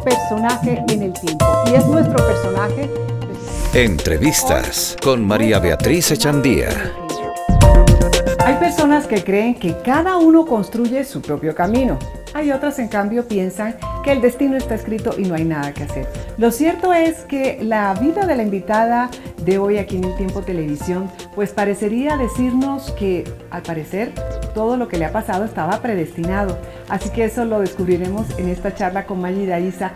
personaje en el tiempo. Y es nuestro personaje. Entrevistas con María Beatriz Echandía. Hay personas que creen que cada uno construye su propio camino. Hay otras, en cambio, piensan que el destino está escrito y no hay nada que hacer. Lo cierto es que la vida de la invitada de hoy aquí en El Tiempo Televisión, pues parecería decirnos que, al parecer, todo lo que le ha pasado estaba predestinado. Así que eso lo descubriremos en esta charla con Mayida Isa.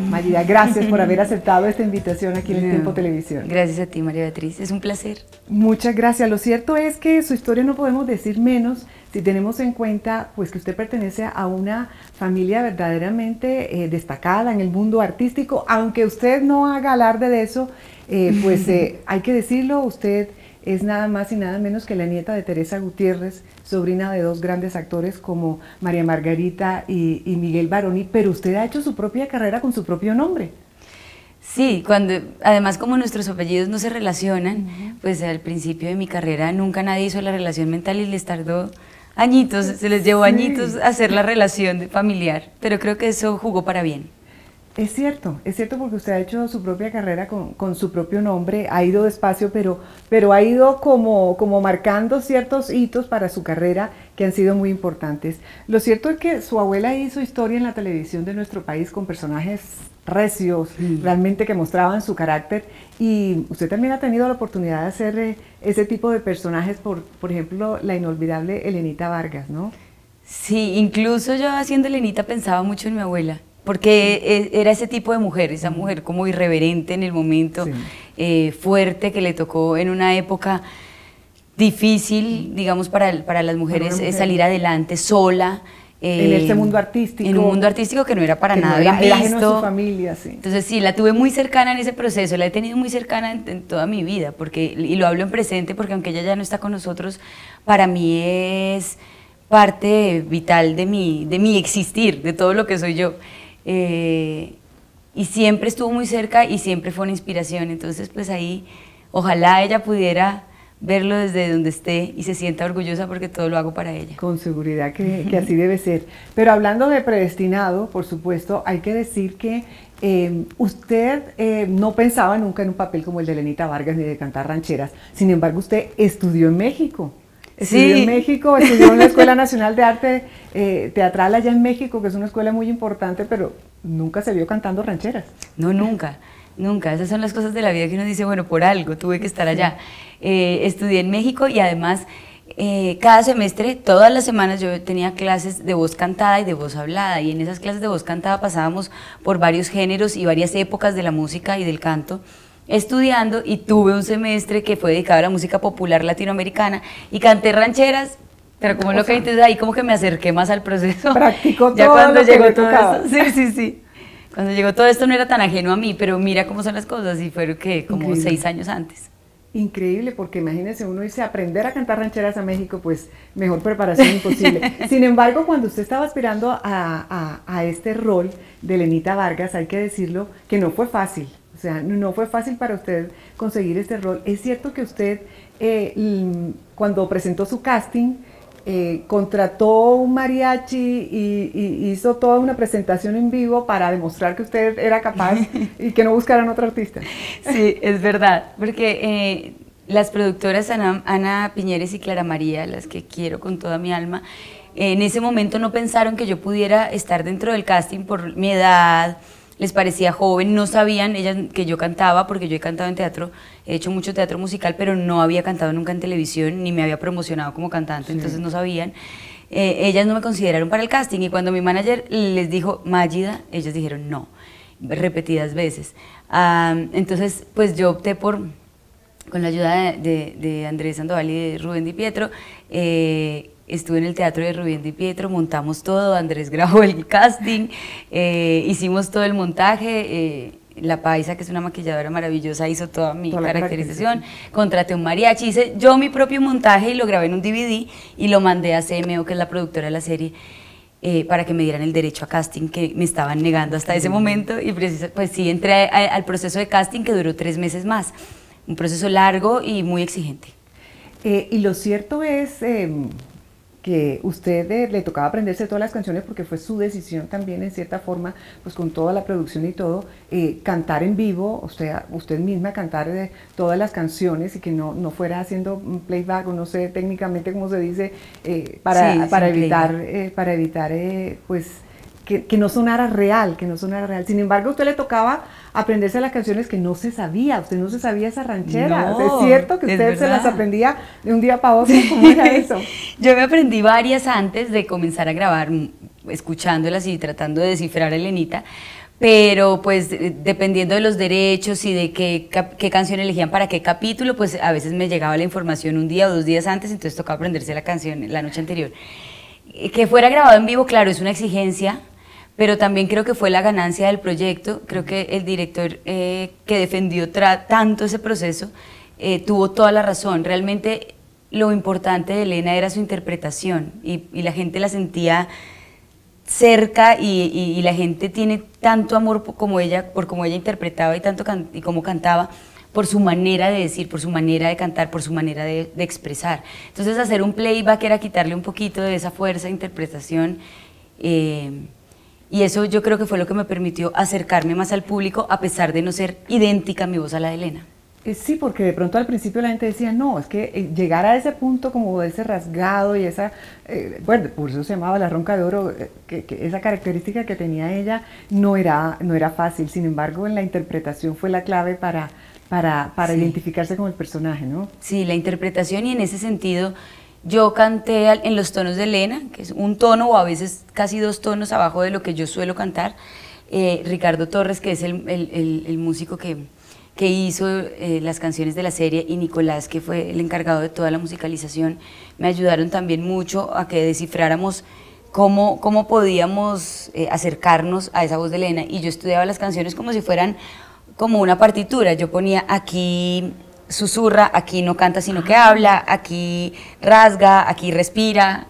Mayida, gracias por haber aceptado esta invitación aquí en El Tiempo Televisión. Gracias a ti, María Beatriz. Es un placer. Muchas gracias. Lo cierto es que su historia no podemos decir menos si tenemos en cuenta pues que usted pertenece a una familia verdaderamente destacada en el mundo artístico, aunque usted no haga alarde de eso, hay que decirlo, usted es nada más y nada menos que la nieta de Teresa Gutiérrez, sobrina de dos grandes actores como María Margarita y Miguel Baroni, pero usted ha hecho su propia carrera con su propio nombre. Sí, además como nuestros apellidos no se relacionan, pues al principio de mi carrera nunca nadie hizo la relación mental y les tardó añitos, se les llevó añitos hacer la relación familiar, pero creo que eso jugó para bien. Es cierto porque usted ha hecho su propia carrera con su propio nombre, ha ido despacio, pero ha ido como marcando ciertos hitos para su carrera que han sido muy importantes. Lo cierto es que su abuela hizo historia en la televisión de nuestro país con personajes recios, realmente que mostraban su carácter, y usted también ha tenido la oportunidad de hacer ese tipo de personajes, por ejemplo, la inolvidable Elenita Vargas, ¿no? Sí, incluso yo haciendo Elenita pensaba mucho en mi abuela, porque era ese tipo de mujer, esa mujer como irreverente en el momento, fuerte, que le tocó en una época difícil, digamos, para las mujeres salir adelante sola. En este mundo artístico. En un mundo artístico que no era para nada bien visto. Ajeno a su familia, sí. Entonces sí, la tuve muy cercana en ese proceso, la he tenido muy cercana en toda mi vida, y lo hablo en presente porque aunque ella ya no está con nosotros, para mí es parte vital de mi existir, de todo lo que soy yo. Y siempre estuvo muy cerca y siempre fue una inspiración, entonces pues ahí ojalá ella pudiera verlo desde donde esté y se sienta orgullosa porque todo lo hago para ella. Con seguridad que así debe ser. Pero hablando de predestinado, por supuesto, hay que decir que usted no pensaba nunca en un papel como el de Elenita Vargas ni de cantar rancheras, sin embargo usted estudió en México. Estudió en México, estudió en la Escuela Nacional de Arte Teatral allá en México, que es una escuela muy importante, pero nunca se vio cantando rancheras. No, nunca. Nunca, esas son las cosas de la vida que uno dice, bueno, por algo tuve que estar allá. Estudié en México y además cada semestre, todas las semanas yo tenía clases de voz cantada y de voz hablada, y en esas clases de voz cantada pasábamos por varios géneros y varias épocas de la música y del canto, estudiando, y tuve un semestre que fue dedicado a la música popular latinoamericana y canté rancheras. Pero como lo que entonces ahí como que me acerqué más al proceso. Practicó todo ya cuando lo que llegó le todo tocaba. esto, sí. Cuando llegó todo esto no era tan ajeno a mí, pero mira cómo son las cosas, y fueron que como Increíble. 6 años antes. Increíble, porque imagínense, uno irse a aprender a cantar rancheras a México, pues mejor preparación imposible. Sin embargo, cuando usted estaba aspirando a este rol de Elenita Vargas, hay que decirlo que no fue fácil. O sea, no fue fácil para usted conseguir este rol. Es cierto que usted, cuando presentó su casting, contrató un mariachi y hizo toda una presentación en vivo para demostrar que usted era capaz y que no buscaran otro artista. Sí, es verdad, porque las productoras Ana Piñeres y Clara María, las que quiero con toda mi alma, en ese momento no pensaron que yo pudiera estar dentro del casting por mi edad. Les parecía joven, no sabían ellas que yo cantaba, porque yo he cantado en teatro, he hecho mucho teatro musical, pero no había cantado nunca en televisión, ni me había promocionado como cantante, entonces no sabían. Ellas no me consideraron para el casting, y cuando mi manager les dijo, Mayida, ellas dijeron no, repetidas veces. Entonces, pues yo opté con la ayuda de Andrés Sandoval y de Rubén Di Pietro, estuve en el teatro de Rubén Di Pietro, montamos todo, Andrés grabó el casting, hicimos todo el montaje, la Paisa, que es una maquilladora maravillosa, hizo toda mi caracterización, contraté un mariachi, hice yo mi propio montaje y lo grabé en un DVD y lo mandé a CMO, que es la productora de la serie, para que me dieran el derecho a casting que me estaban negando hasta ese momento, y pues sí, entré al proceso de casting que duró 3 meses más, un proceso largo y muy exigente. Y lo cierto es que usted le tocaba aprenderse todas las canciones porque fue su decisión también en cierta forma, pues con toda la producción y todo, cantar en vivo, o sea, usted misma cantar todas las canciones y que no fuera haciendo un playback o no sé técnicamente cómo se dice, para evitar pues que no sonara real, que no sonara real. Sin embargo, a usted le tocaba aprenderse las canciones que no se sabía, usted no se sabía esa ranchera. No, ¿Es cierto que usted se las aprendía de un día para otro? ¿Cómo era eso? Yo me aprendí varias antes de comenzar a grabar, escuchándolas y tratando de descifrar a Elenita, pero pues dependiendo de los derechos y de qué canción elegían para qué capítulo, pues a veces me llegaba la información un día o 2 días antes, entonces tocaba aprenderse la canción la noche anterior. Que fuera grabado en vivo, claro, es una exigencia, pero también creo que fue la ganancia del proyecto. Creo que el director que defendió tanto ese proceso tuvo toda la razón. Realmente lo importante de Elena era su interpretación y la gente la sentía cerca y la gente tiene tanto amor por cómo ella interpretaba y cómo cantaba, por su manera de decir, por su manera de cantar, por su manera de expresar. Entonces hacer un playback era quitarle un poquito de esa fuerza de interpretación, y eso yo creo que fue lo que me permitió acercarme más al público a pesar de no ser idéntica mi voz a la de Elena. Sí, porque de pronto al principio la gente decía, no, es que llegar a ese punto como de ese rasgado y esa, bueno, por eso se llamaba la ronca de oro, que esa característica que tenía ella no era fácil. Sin embargo, en la interpretación fue la clave para sí, identificarse con el personaje, ¿no? Sí, la interpretación, y en ese sentido yo canté en los tonos de Elena, que es un tono o a veces casi 2 tonos abajo de lo que yo suelo cantar. Ricardo Torres, que es el músico que hizo las canciones de la serie, y Nicolás, que fue el encargado de toda la musicalización, me ayudaron también mucho a que descifráramos cómo podíamos acercarnos a esa voz de Elena, y yo estudiaba las canciones como si fueran como una partitura. Yo ponía aquí susurra, aquí no canta sino que habla, aquí rasga, aquí respira.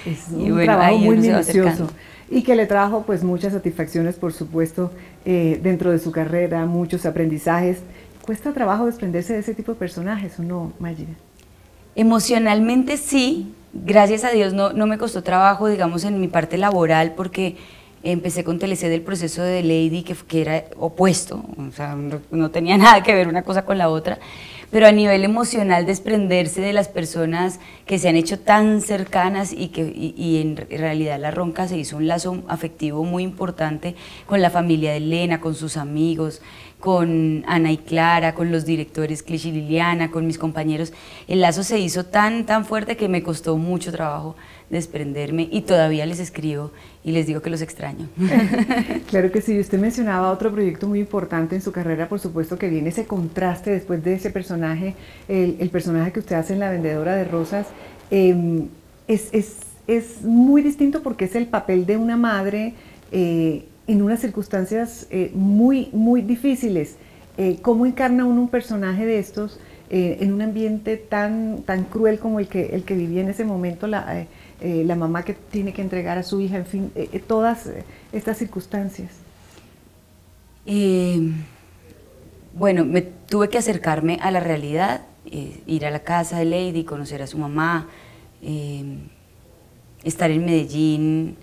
Es un trabajo muy minucioso y que le trajo pues muchas satisfacciones, por supuesto, dentro de su carrera, muchos aprendizajes. ¿Cuesta trabajo desprenderse de ese tipo de personajes o no, Mayra? Emocionalmente sí, gracias a Dios no me costó trabajo, digamos, en mi parte laboral, porque empecé con Telecé del proceso de Lady, que era opuesto, o sea, no tenía nada que ver una cosa con la otra, pero a nivel emocional desprenderse de las personas que se han hecho tan cercanas y en realidad La Ronca se hizo un lazo afectivo muy importante con la familia de Elena, con sus amigos, con Ana y Clara, con los directores Clich y Liliana, con mis compañeros. El lazo se hizo tan fuerte que me costó mucho trabajo desprenderme, y todavía les escribo y les digo que los extraño. Claro que sí. Usted mencionaba otro proyecto muy importante en su carrera, por supuesto, que viene ese contraste después de ese personaje, el personaje que usted hace en La Vendedora de Rosas. Es muy distinto porque es el papel de una madre en unas circunstancias muy difíciles. ¿Cómo encarna uno un personaje de estos en un ambiente tan cruel como el que vivía en ese momento la mamá que tiene que entregar a su hija, en fin, todas estas circunstancias? Bueno, me tuve que acercarme a la realidad, ir a la casa de Lady, conocer a su mamá, estar en Medellín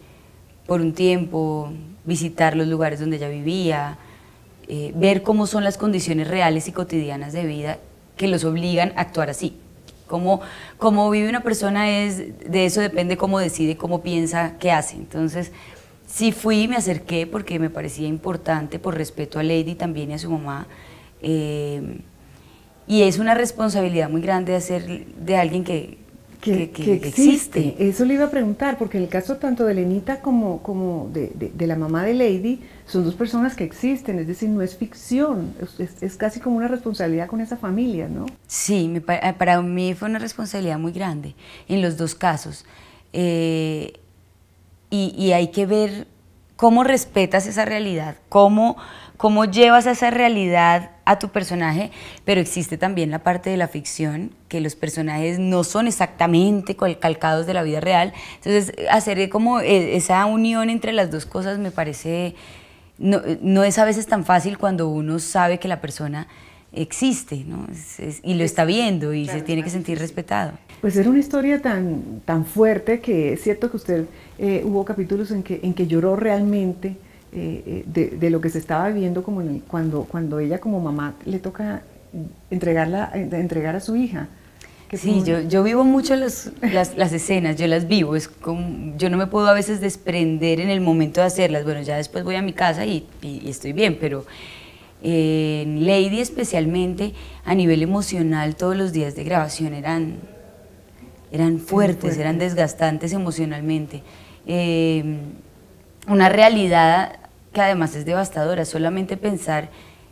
por un tiempo, visitar los lugares donde ella vivía, ver cómo son las condiciones reales y cotidianas de vida que los obligan a actuar así. Cómo vive una persona, de eso depende cómo decide, cómo piensa, qué hace. Entonces, sí fui y me acerqué porque me parecía importante, por respeto a Lady también y a su mamá, y es una responsabilidad muy grande hacer de alguien que existe. Eso le iba a preguntar, porque en el caso tanto de Elenita como de la mamá de Lady, son 2 personas que existen, es decir, no es ficción, es casi como una responsabilidad con esa familia, ¿no? Sí, para mí fue una responsabilidad muy grande en los 2 casos, y hay que ver cómo respetas esa realidad, cómo llevas esa realidad a tu personaje, pero existe también la parte de la ficción, que los personajes no son exactamente calcados de la vida real. Entonces, hacer como esa unión entre las 2 cosas, me parece, no es a veces tan fácil cuando uno sabe que la persona, digamos, existe, ¿no? Y lo está viendo y claro, se tiene que sentir respetado. Pues era una historia tan fuerte que es cierto que usted hubo capítulos en que lloró realmente de lo que se estaba viviendo como cuando ella como mamá le toca entregar a su hija. Sí, yo vivo mucho las escenas, yo las vivo, yo no me puedo a veces desprender en el momento de hacerlas, bueno, ya después voy a mi casa y estoy bien, pero en Lady especialmente, a nivel emocional, todos los días de grabación eran fuertes, eran desgastantes emocionalmente. Una realidad que además es devastadora, solamente pensar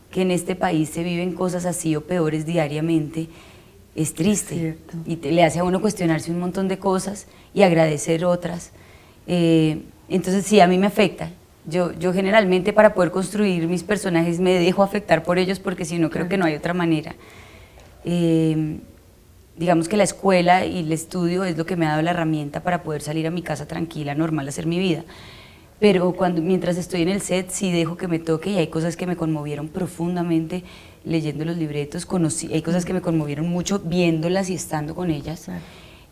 que en este país se viven cosas así o peores diariamente, es triste y le hace a uno cuestionarse un montón de cosas y agradecer otras. Entonces sí, a mí me afecta. Yo generalmente para poder construir mis personajes me dejo afectar por ellos porque si no creo que no hay otra manera. Digamos que la escuela y el estudio es lo que me ha dado la herramienta para poder salir a mi casa tranquila, normal, a hacer mi vida. Pero mientras estoy en el set sí dejo que me toque y hay cosas que me conmovieron profundamente leyendo los libretos, hay cosas que me conmovieron mucho viéndolas y estando con ellas. Claro.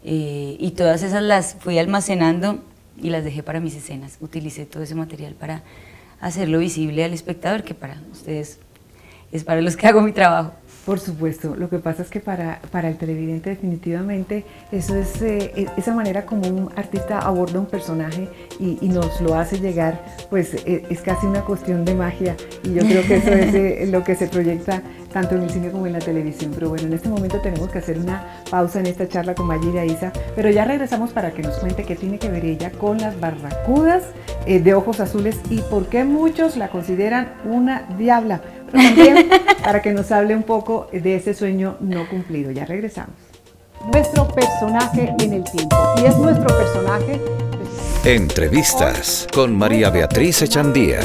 Y todas esas las fui almacenando y las dejé para mis escenas. Utilicé todo ese material para hacerlo visible al espectador, que para ustedes es para los que hago mi trabajo. Por supuesto, lo que pasa es que para el televidente definitivamente eso es esa manera como un artista aborda un personaje y nos lo hace llegar, pues es casi una cuestión de magia y yo creo que eso es lo que se proyecta tanto en el cine como en la televisión. Pero bueno, en este momento tenemos que hacer una pausa en esta charla con Mayida Isa, pero ya regresamos para que nos cuente qué tiene que ver ella con las barracudas de ojos azules y por qué muchos la consideran una diabla. Pero también para que nos hable un poco de ese sueño no cumplido. Ya regresamos. Nuestro personaje en el tiempo. Y es nuestro personaje. Entrevistas con María Beatriz Echandía.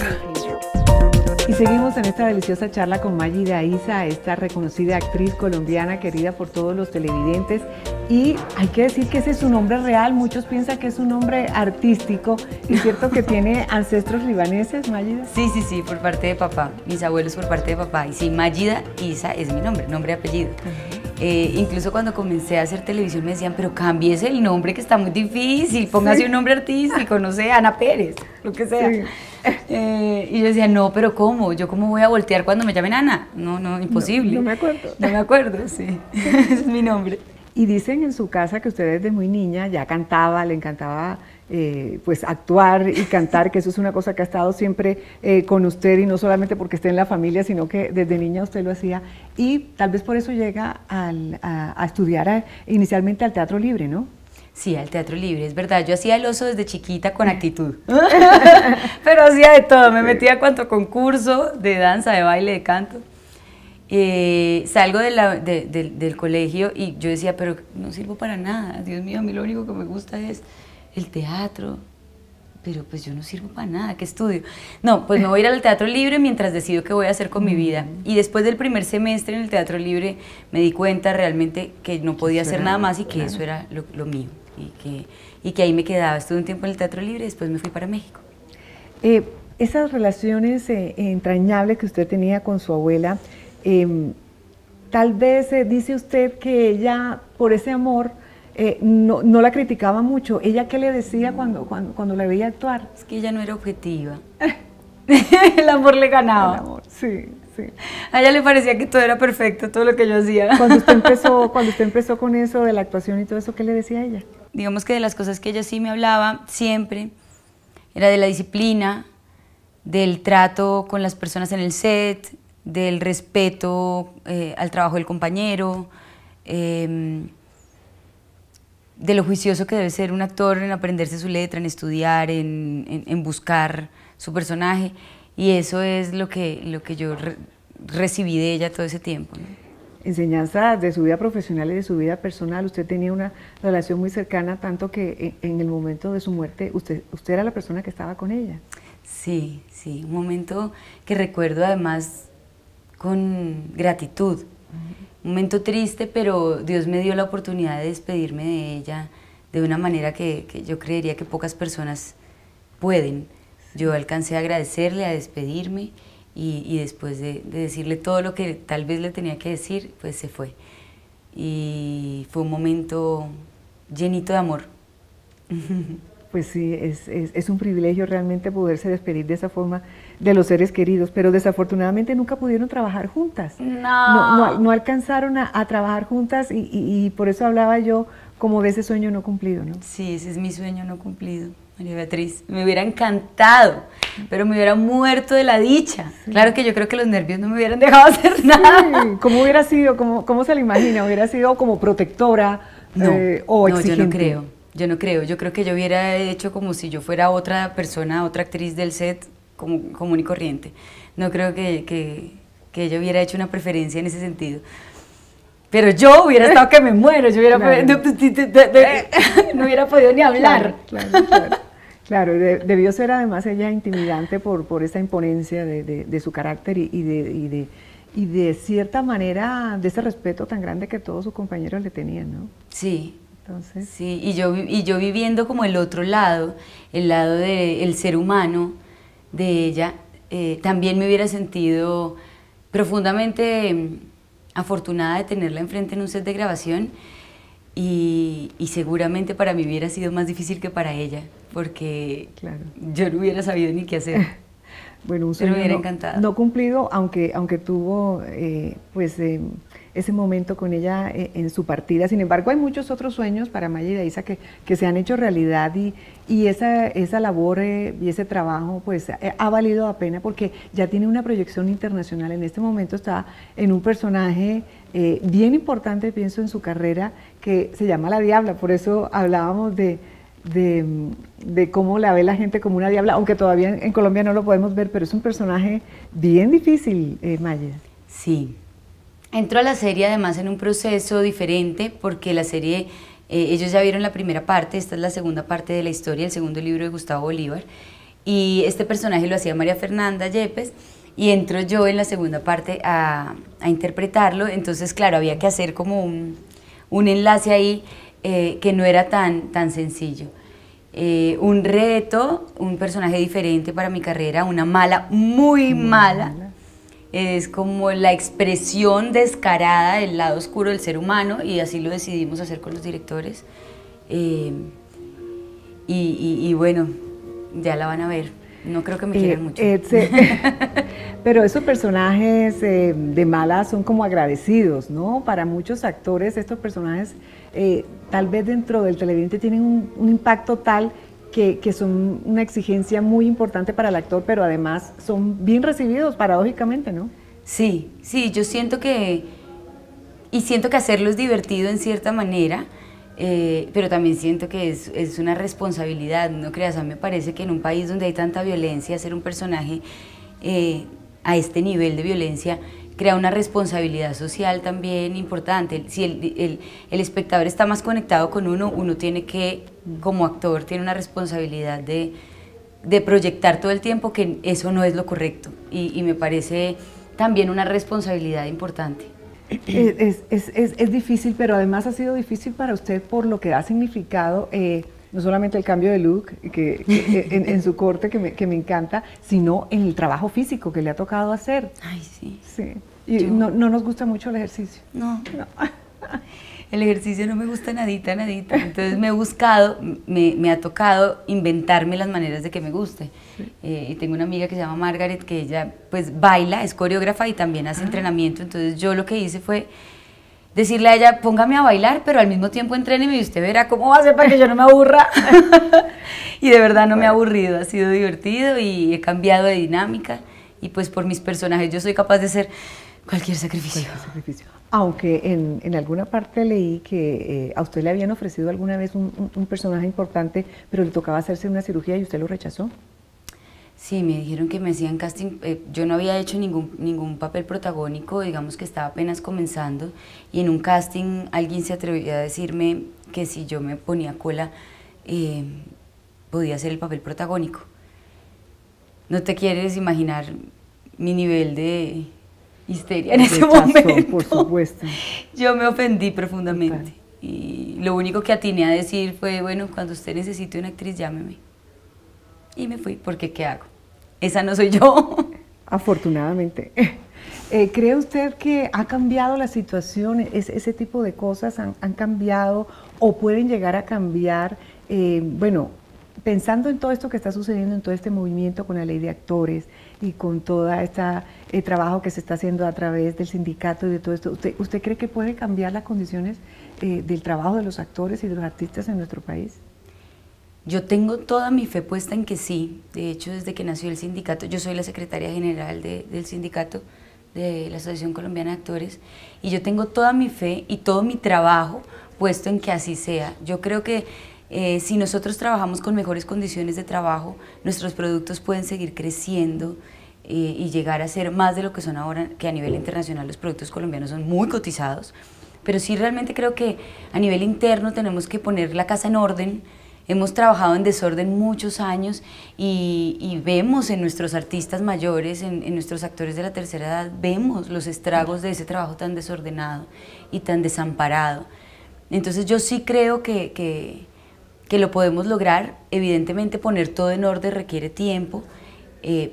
Y seguimos en esta deliciosa charla con Mayida Isa, esta reconocida actriz colombiana querida por todos los televidentes. Y hay que decir que ese es su nombre real, muchos piensan que es un nombre artístico. ¿Es cierto que tiene ancestros libaneses, Mayida? Sí, por parte de papá, mis abuelos por parte de papá. Y sí, Mayida Isa es mi nombre y apellido. Incluso cuando comencé a hacer televisión me decían, pero cámbiese el nombre que está muy difícil, póngase un nombre artístico, no sé, Ana Pérez, lo que sea. Sí. Y yo decía, no, pero ¿cómo? ¿Yo cómo voy a voltear cuando me llamen Ana? No, imposible. No me acuerdo. No me acuerdo, sí. Ese es mi nombre. Y dicen en su casa que usted desde muy niña ya cantaba, le encantaba pues actuar y cantar, que eso es una cosa que ha estado siempre con usted y no solamente porque esté en la familia, sino que desde niña usted lo hacía y tal vez por eso llega a estudiar inicialmente al Teatro Libre, ¿no? Sí, al Teatro Libre, es verdad, yo hacía el oso desde chiquita con actitud, pero hacía de todo, me metía a cuanto concurso de danza, de baile, de canto. Salgo del colegio y yo decía, pero no sirvo para nada, Dios mío, a mí lo único que me gusta es el teatro, pero pues yo no sirvo para nada, ¿qué estudio? No, pues me voy a ir al Teatro Libre mientras decido qué voy a hacer con mi vida. Y después del primer semestre en el Teatro Libre me di cuenta realmente que no podía hacer nada más y que eso era lo mío y que ahí me quedaba. Estuve un tiempo en el Teatro Libre y después me fui para México. Esas relaciones entrañables que usted tenía con su abuela, tal vez dice usted que ella, por ese amor, no la criticaba mucho. ¿Ella qué le decía cuando la veía actuar? Es que ella no era objetiva. El amor le ganaba. El amor, sí. A ella le parecía que todo era perfecto, todo lo que yo hacía. Cuando usted empezó con eso de la actuación y todo eso, ¿qué le decía a ella? Digamos que de las cosas que ella sí me hablaba siempre, era de la disciplina, del trato con las personas en el set, del respeto al trabajo del compañero, de lo juicioso que debe ser un actor en aprenderse su letra, en estudiar, en buscar su personaje, y eso es lo que yo recibí de ella todo ese tiempo, ¿no? Enseñanza de su vida profesional y de su vida personal. Usted tenía una relación muy cercana, tanto que en el momento de su muerte usted era la persona que estaba con ella. Sí, un momento que recuerdo además con gratitud, un momento triste, pero Dios me dio la oportunidad de despedirme de ella de una manera que yo creería que pocas personas pueden. Yo alcancé a agradecerle, a despedirme y después de decirle todo lo que tal vez le tenía que decir, pues se fue. Y fue un momento llenito de amor. Pues sí, es un privilegio realmente poderse despedir de esa forma de los seres queridos, pero desafortunadamente nunca pudieron trabajar juntas. No alcanzaron a trabajar juntas y por eso hablaba yo como de ese sueño no cumplido, ¿no? Sí, ese es mi sueño no cumplido, María Beatriz. Me hubiera encantado, pero me hubiera muerto de la dicha. Sí. Claro que yo creo que los nervios no me hubieran dejado hacer nada. Sí. ¿Cómo hubiera sido? ¿Cómo se le imagina? ¿Hubiera sido como protectora o exigente? No, yo no creo. Yo creo que yo hubiera hecho como si yo fuera otra persona, otra actriz del set común y corriente. No creo que ella hubiera hecho una preferencia en ese sentido. Pero yo hubiera estado que me muero, yo hubiera no hubiera podido ni hablar. Claro, debió ser además ella intimidante por esa imponencia de su carácter y de cierta manera de ese respeto tan grande que todos sus compañeros le tenían, ¿no? Sí. Entonces. Sí, y yo viviendo como el otro lado, el lado del ser humano de ella, también me hubiera sentido profundamente afortunada de tenerla enfrente en un set de grabación y seguramente para mí hubiera sido más difícil que para ella, porque yo no hubiera sabido ni qué hacer. Bueno, un sueño me hubiera encantado. No cumplido, aunque tuvo ese momento con ella en su partida. Sin embargo, hay muchos otros sueños para Maya y Daísa que se han hecho realidad y esa labor y ese trabajo pues ha valido la pena porque ya tiene una proyección internacional. En este momento está en un personaje bien importante, pienso, en su carrera, que se llama La Diabla. Por eso hablábamos de cómo la ve la gente como una diabla, aunque todavía en Colombia no lo podemos ver, pero es un personaje bien difícil, Maya. Sí. Entro a la serie además en un proceso diferente porque la serie, ellos ya vieron la primera parte, esta es la segunda parte de la historia, el segundo libro de Gustavo Bolívar, y este personaje lo hacía María Fernanda Yepes, y entro yo en la segunda parte a interpretarlo. Entonces claro, había que hacer como un enlace ahí que no era tan sencillo. Un reto, un personaje diferente para mi carrera, una mala, muy mala. Es como la expresión descarada del lado oscuro del ser humano y así lo decidimos hacer con los directores. Y bueno, ya la van a ver. No creo que me quieran mucho. Pero esos personajes de mala son como agradecidos, ¿no? Para muchos actores estos personajes tal vez dentro del televidente tienen un impacto tal que son una exigencia muy importante para el actor, pero además son bien recibidos paradójicamente, ¿no? Sí, yo siento que hacerlo es divertido en cierta manera, pero también siento que es una responsabilidad, no creas. A mí me parece que en un país donde hay tanta violencia, hacer un personaje a este nivel de violencia crea una responsabilidad social también importante. Si el espectador está más conectado con uno tiene que, como actor, tiene una responsabilidad de proyectar todo el tiempo que eso no es lo correcto, y me parece también una responsabilidad importante. Es difícil, pero además ha sido difícil para usted por lo que ha significado no solamente el cambio de look en su corte, que me encanta, sino en el trabajo físico que le ha tocado hacer. Ay, sí. Sí. Y no nos gusta mucho el ejercicio. No. El ejercicio no me gusta nadita. Entonces me he buscado, me ha tocado inventarme las maneras de que me guste. Sí. Y tengo una amiga que se llama Margaret, que ella pues baila, es coreógrafa y también hace entrenamiento. Entonces yo lo que hice fue decirle a ella, póngame a bailar, pero al mismo tiempo entréneme y usted verá cómo va a hacer para que yo no me aburra. Y de verdad no me ha aburrido, ha sido divertido y he cambiado de dinámica. Y pues por mis personajes yo soy capaz de hacer cualquier sacrificio. Aunque en alguna parte leí que a usted le habían ofrecido alguna vez un personaje importante, pero le tocaba hacerse una cirugía y usted lo rechazó. Sí, me dijeron que me hacían casting. Yo no había hecho ningún papel protagónico, digamos que estaba apenas comenzando, y en un casting alguien se atrevió a decirme que si yo me ponía cola podía hacer el papel protagónico. No te quieres imaginar mi nivel de histeria en ese momento. Por supuesto. Yo me ofendí profundamente. Total. Y lo único que atiné a decir fue, bueno, cuando usted necesite una actriz, llámeme. Y me fui, porque ¿qué hago? Esa no soy yo. Afortunadamente. ¿Cree usted que ha cambiado la situación, ese tipo de cosas han cambiado o pueden llegar a cambiar? Bueno, pensando en todo esto que está sucediendo, en todo este movimiento con la ley de actores y con todo este trabajo que se está haciendo a través del sindicato y de todo esto, ¿usted cree que puede cambiar las condiciones del trabajo de los actores y de los artistas en nuestro país? Yo tengo toda mi fe puesta en que sí. De hecho, desde que nació el sindicato, yo soy la secretaria general del sindicato de la Asociación Colombiana de Actores, y yo tengo toda mi fe y todo mi trabajo puesto en que así sea. Yo creo que si nosotros trabajamos con mejores condiciones de trabajo, nuestros productos pueden seguir creciendo y llegar a ser más de lo que son ahora, que a nivel internacional los productos colombianos son muy cotizados, pero sí realmente creo que a nivel interno tenemos que poner la casa en orden. Hemos trabajado en desorden muchos años y vemos en nuestros artistas mayores, en nuestros actores de la tercera edad, vemos los estragos de ese trabajo tan desordenado y tan desamparado. Entonces yo sí creo que lo podemos lograr. Evidentemente poner todo en orden requiere tiempo,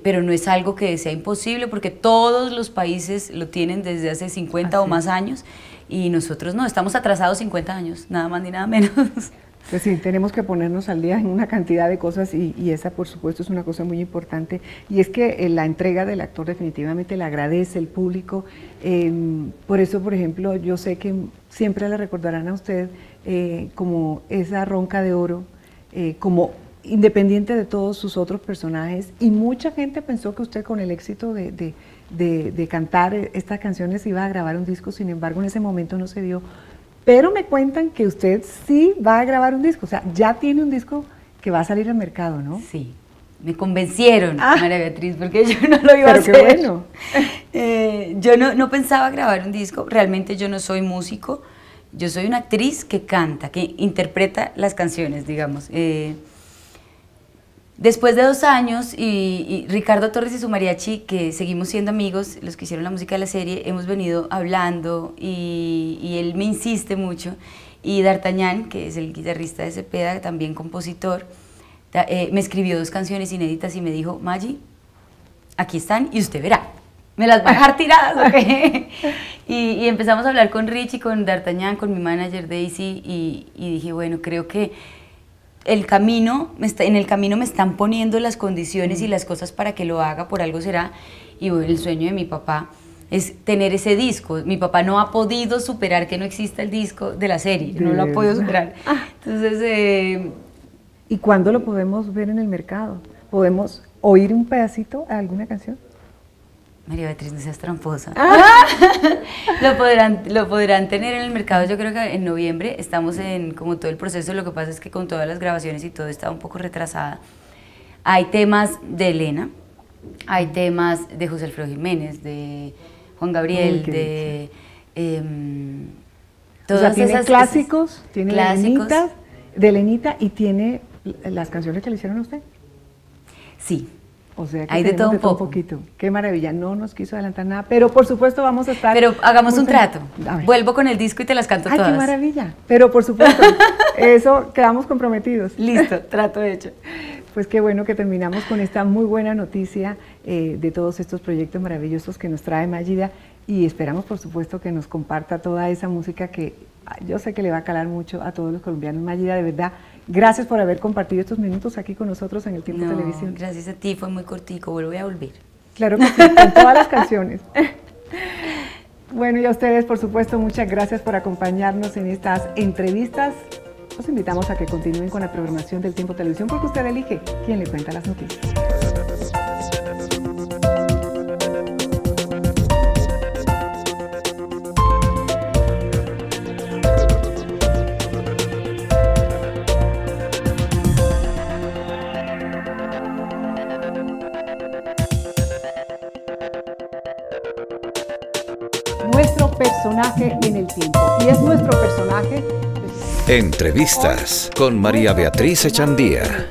pero no es algo que sea imposible porque todos los países lo tienen desde hace 50 o más años y nosotros no, estamos atrasados 50 años, nada más ni nada menos. Pues sí, tenemos que ponernos al día en una cantidad de cosas y esa por supuesto es una cosa muy importante, y es que la entrega del actor definitivamente la agradece el público. Por eso, por ejemplo, yo sé que siempre le recordarán a usted como esa ronca de oro, como independiente de todos sus otros personajes, y mucha gente pensó que usted con el éxito de cantar estas canciones iba a grabar un disco, sin embargo en ese momento no se dio. Pero me cuentan que usted sí va a grabar un disco, o sea, ya tiene un disco que va a salir al mercado, ¿no? Sí, me convencieron, María Beatriz, porque yo no lo iba a hacer. Pero qué bueno. Yo no pensaba grabar un disco, realmente yo no soy músico, yo soy una actriz que canta, que interpreta las canciones, digamos. Después de 2 años, y Ricardo Torres y su mariachi, que seguimos siendo amigos, los que hicieron la música de la serie, hemos venido hablando y él me insiste mucho. Y D'Artagnan, que es el guitarrista de Cepeda, también compositor, me escribió 2 canciones inéditas y me dijo, Maggi, aquí están y usted verá, me las va a dejar tiradas, ¿ok? y empezamos a hablar con Richie, con D'Artagnan, con mi manager Daisy, y dije, bueno, creo que en el camino me están poniendo las condiciones y las cosas para que lo haga, por algo será, y bueno, el sueño de mi papá es tener ese disco. Mi papá no ha podido superar que no exista el disco de la serie, no lo ha podido superar. Entonces, ¿y cuándo lo podemos ver en el mercado? ¿Podemos oír un pedacito a alguna canción? María Beatriz, no seas tramposa. Lo podrán tener en el mercado, yo creo que en noviembre. Estamos en como todo el proceso, lo que pasa es que con todas las grabaciones y todo está un poco retrasada. Hay temas de Elena, hay temas de José Alfredo Jiménez, de Juan Gabriel, de todas, o sea, tiene esas clásicos, tiene de Elenita y tiene las canciones que le hicieron a usted. Sí. O sea que hay de todo un poquito. Qué maravilla, no nos quiso adelantar nada, pero por supuesto vamos a estar... Pero hagamos un trato, vuelvo con el disco y te las canto todas. ¡Ay, qué maravilla! Pero por supuesto, eso quedamos comprometidos. Listo, trato hecho. Pues qué bueno que terminamos con esta muy buena noticia de todos estos proyectos maravillosos que nos trae Mágida, y esperamos por supuesto que nos comparta toda esa música que yo sé que le va a calar mucho a todos los colombianos. Mágida, de verdad, gracias por haber compartido estos minutos aquí con nosotros en El Tiempo Televisión. Gracias a ti, fue muy cortico, voy a volver. Claro que sí, con todas las canciones. Bueno, y a ustedes, por supuesto, muchas gracias por acompañarnos en estas entrevistas. Los invitamos a que continúen con la programación del Tiempo Televisión, porque usted elige quién le cuenta las noticias. Nuestro personaje en el tiempo, y es nuestro personaje. Entrevistas con María Beatriz Echandía.